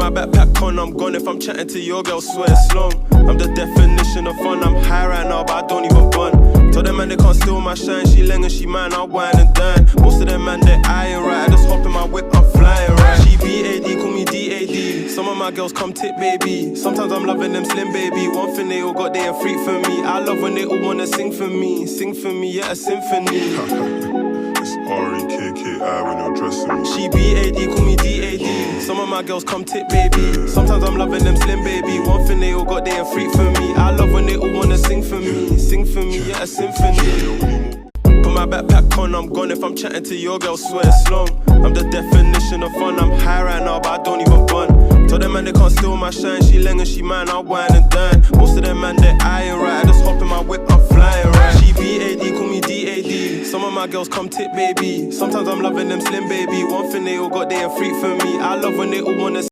my backpack on, I'm gone. If I'm chatting to your girl, swear it's long. I'm the definition of fun. I'm high right now, but I don't even bun. Tell them man they can't steal my shine. She leng and she mine, I'll wine and dine. Most of them man they eyeing right. I just hop in my whip, I'm flying right. She BAD, call me DAD. Some of my girls come tip baby. Sometimes I'm loving them slim baby. One thing they all got, they a freak for me. I love when they all wanna sing for me, yeah, a symphony. It's R-E-K-K-I when you're dressing me. She BAD, call me DAD. Some of my girls come tip baby. Sometimes I'm loving them slim baby. One thing they all got, they a freak for me. I love when they all wanna sing for me, yeah, a symphony. Put my backpack on, I'm gone. If I'm chatting to your girl, swear it's long. I'm the definition of fun. I'm high right now, but I don't even bun. Tell them man they can't steal my shine. She leng and she mine, I'll wine and dine. Most of them man they eyeing right. I just hop in my whip, I'm flying right. She BAD, call me DAD. Some of my girls come tip baby. Sometimes I'm loving them slim baby. One thing they all got, they a freak for me. I love when they all wanna